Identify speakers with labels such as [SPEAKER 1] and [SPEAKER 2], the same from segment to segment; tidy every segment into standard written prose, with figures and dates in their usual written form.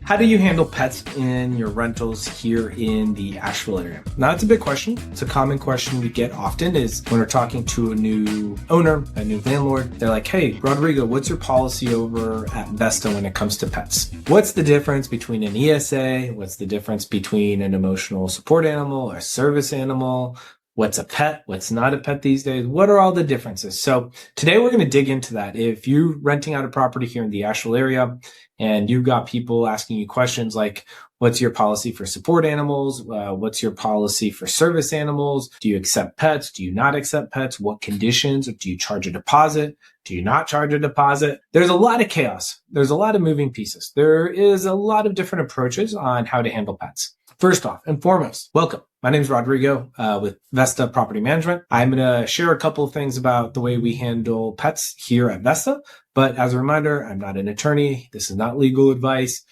[SPEAKER 1] How do you handle pets in your rentals here in the Asheville area? Now, that's a big question. It's a common question we get often is when we're talking to a new owner, a new landlord, they're like, hey, Rodrigo, what's your policy over at Vesta when it comes to pets? What's the difference between an ESA? What's the difference between an emotional support animal, a service animal? What's a pet? What's not a pet these days? What are all the differences? So today we're going to dig into that. If you're renting out a property here in the Asheville area and you've got people asking you questions like, what's your policy for support animals? What's your policy for service animals? Do you accept pets? Do you not accept pets? What conditions? Do you charge a deposit? Do you not charge a deposit? There's a lot of chaos. There's a lot of moving pieces. There is a lot of different approaches on how to handle pets. First off and foremost, welcome. My name is Rodrigo with Vesta Property Management. I'm going to share a couple of things about the way we handle pets here at Vesta. But as a reminder, I'm not an attorney. This is not legal advice.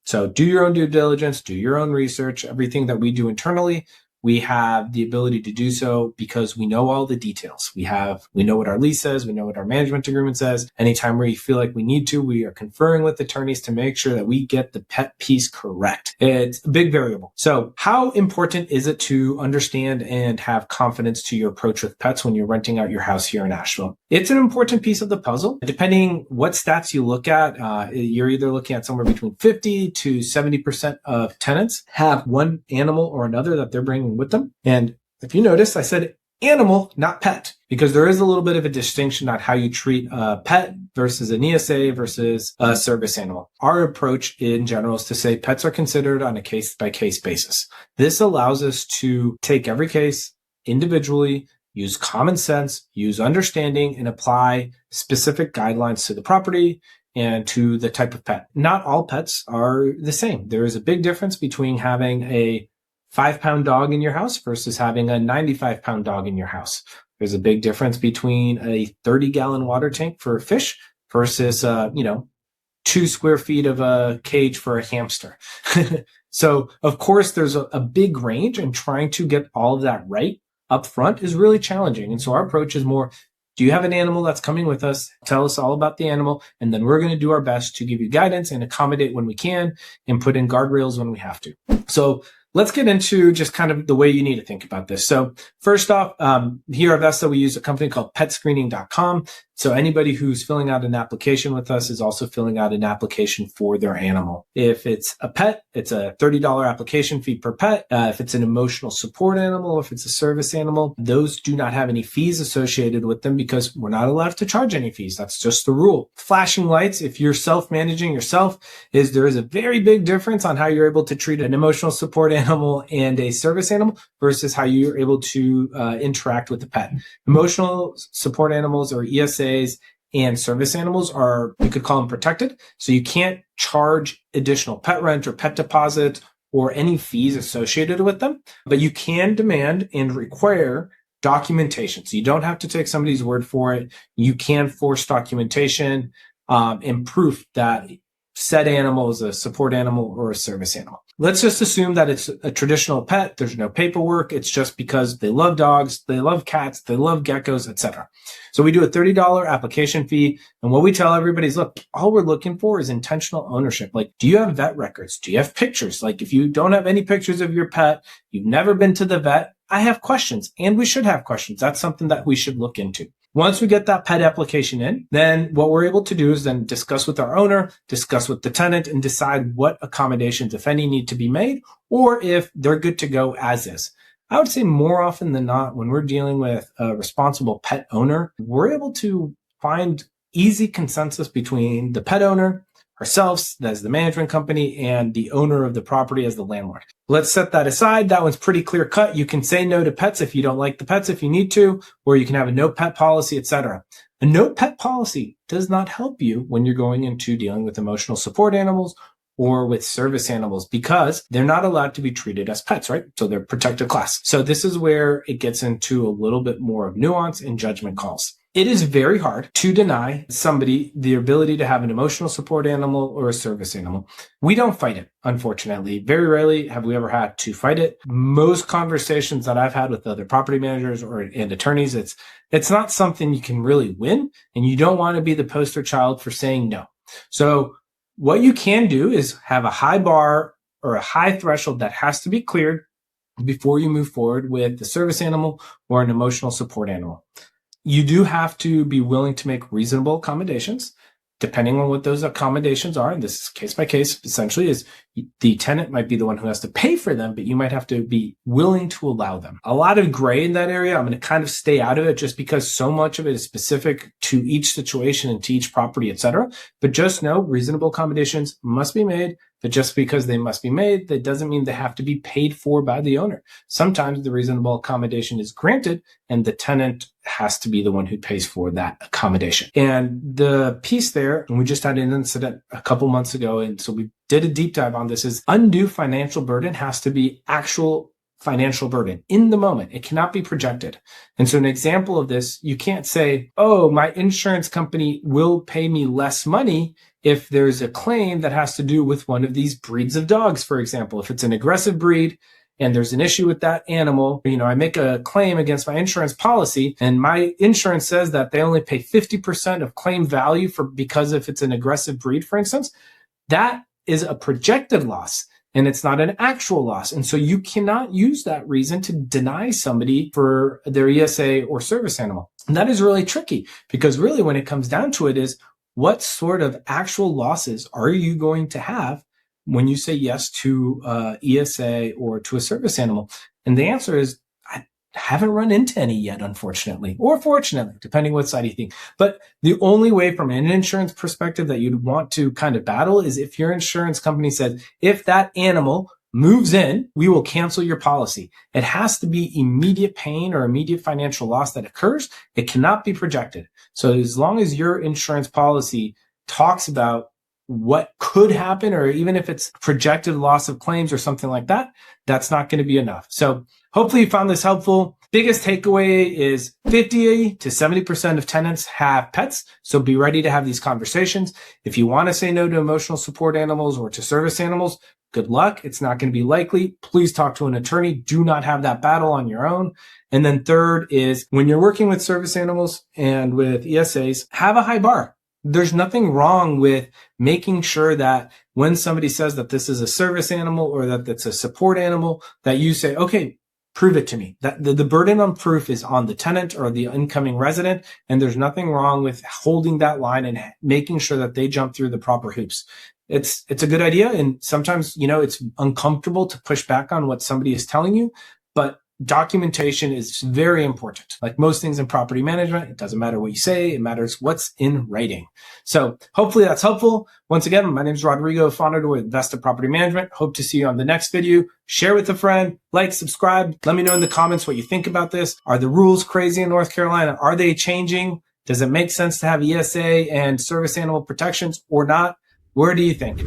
[SPEAKER 1] So do your own due diligence, do your own research. Everything that we do internally, we have the ability to do so because we know all the details. We know what our lease says. We know what our management agreement says. Anytime we feel like we need to, we are conferring with attorneys to make sure that we get the pet piece correct. It's a big variable. So how important is it to understand and have confidence to your approach with pets when you're renting out your house here in Asheville? It's an important piece of the puzzle. Depending what stats you look at, you're either looking at somewhere between 50 to 70% of tenants have one animal or another that they're bringing with them. And if you notice, I said animal, not pet, because there is a little bit of a distinction on how you treat a pet versus an ESA versus a service animal. Our approach in general is to say pets are considered on a case-by-case basis. This allows us to take every case individually, use common sense, use understanding, and apply specific guidelines to the property and to the type of pet. Not all pets are the same. There is a big difference between having a 5-pound dog in your house versus having a 95-pound dog in your house. There's a big difference between a 30-gallon water tank for a fish versus, 2 square feet of a cage for a hamster. So, of course, there's a big range, and trying to get all of that right up front is really challenging. And so our approach is more, do you have an animal that's coming with us? Tell us all about the animal, and then we're going to do our best to give you guidance and accommodate when we can and put in guardrails when we have to. So let's get into just kind of the way you need to think about this. So first off, here at Vesta, we use a company called petscreening.com. So anybody who's filling out an application with us is also filling out an application for their animal. If it's a pet, it's a $30 application fee per pet. If it's an emotional support animal, if it's a service animal, those do not have any fees associated with them because we're not allowed to charge any fees. That's just the rule. Flashing lights, if you're self-managing yourself, there is a very big difference on how you're able to treat an emotional support animal and a service animal versus how you're able to interact with the pet. Emotional support animals or ESAs and service animals are, you could call them protected. So you can't charge additional pet rent or pet deposit or any fees associated with them, but you can demand and require documentation. So you don't have to take somebody's word for it. You can force documentation and proof that said animal is a support animal or a service animal. Let's just assume that it's a traditional pet. There's no paperwork. It's just because they love dogs, they love cats, they love geckos, etc. So we do a $30 application fee. And what we tell everybody is, look, all we're looking for is intentional ownership. Like, do you have vet records? Do you have pictures? Like, if you don't have any pictures of your pet, you've never been to the vet, I have questions, and we should have questions. That's something that we should look into. Once we get that pet application in, then what we're able to do is then discuss with our owner, discuss with the tenant, and decide what accommodations, if any, need to be made, or if they're good to go as is. I would say more often than not, when we're dealing with a responsible pet owner, we're able to find easy consensus between the pet owner, ourselves as the management company, and the owner of the property as the landlord. Let's set that aside. That one's pretty clear cut. You can say no to pets if you don't like the pets if you need to, or you can have a no pet policy, etc. A no pet policy does not help you when you're going into dealing with emotional support animals or with service animals because they're not allowed to be treated as pets, right? So they're protected class. So this is where it gets into a little bit more of nuance and judgment calls. It is very hard to deny somebody the ability to have an emotional support animal or a service animal. We don't fight it, unfortunately. Very rarely have we ever had to fight it. Most conversations that I've had with other property managers and attorneys, it's not something you can really win, and you don't want to be the poster child for saying no. So what you can do is have a high bar or a high threshold that has to be cleared before you move forward with the service animal or an emotional support animal. You do have to be willing to make reasonable accommodations, depending on what those accommodations are. And this is case by case, essentially, is the tenant might be the one who has to pay for them, but you might have to be willing to allow them. A lot of gray in that area. I'm going to kind of stay out of it just because so much of it is specific to each situation and to each property, etc. But just know reasonable accommodations must be made. But just because they must be made, that doesn't mean they have to be paid for by the owner. Sometimes the reasonable accommodation is granted and the tenant has to be the one who pays for that accommodation. And the piece there, and we just had an incident a couple months ago, and so we did a deep dive on this, is undue financial burden has to be actual financial burden in the moment. It cannot be projected. And so an example of this, you can't say, oh, my insurance company will pay me less money if there's a claim that has to do with one of these breeds of dogs, for example. If it's an aggressive breed and there's an issue with that animal, I make a claim against my insurance policy and my insurance says that they only pay 50% of claim value because if it's an aggressive breed, for instance, that is a projected loss. And it's not an actual loss. And so you cannot use that reason to deny somebody for their ESA or service animal. And that is really tricky because really when it comes down to it is what sort of actual losses are you going to have when you say yes to ESA or to a service animal? And the answer is, I haven't run into any yet, unfortunately, or fortunately, depending what side you think. But the only way from an insurance perspective that you'd want to kind of battle is if your insurance company said, if that animal moves in, we will cancel your policy. It has to be immediate pain or immediate financial loss that occurs. It cannot be projected. So as long as your insurance policy talks about what could happen, or even if it's projected loss of claims or something like that, that's not going to be enough. So hopefully you found this helpful. Biggest takeaway is 50 to 70% of tenants have pets. So be ready to have these conversations. If you want to say no to emotional support animals or to service animals, good luck. It's not going to be likely. Please talk to an attorney. Do not have that battle on your own. And then third is when you're working with service animals and with ESAs, have a high bar. There's nothing wrong with making sure that when somebody says that this is a service animal or that it's a support animal, that you say, okay, prove it to me. That the burden on proof is on the tenant or the incoming resident. And there's nothing wrong with holding that line and making sure that they jump through the proper hoops. It's a good idea. And sometimes, it's uncomfortable to push back on what somebody is telling you, but documentation is very important. Like most things in property management, it doesn't matter what you say, it matters what's in writing. So hopefully that's helpful. Once again, my name is Rodrigo, founder with Vesta Property Management. Hope to see you on the next video. Share with a friend, like, subscribe. Let me know in the comments what you think about this. Are the rules crazy in North Carolina? Are they changing? Does it make sense to have ESA and service animal protections or not? Where do you think?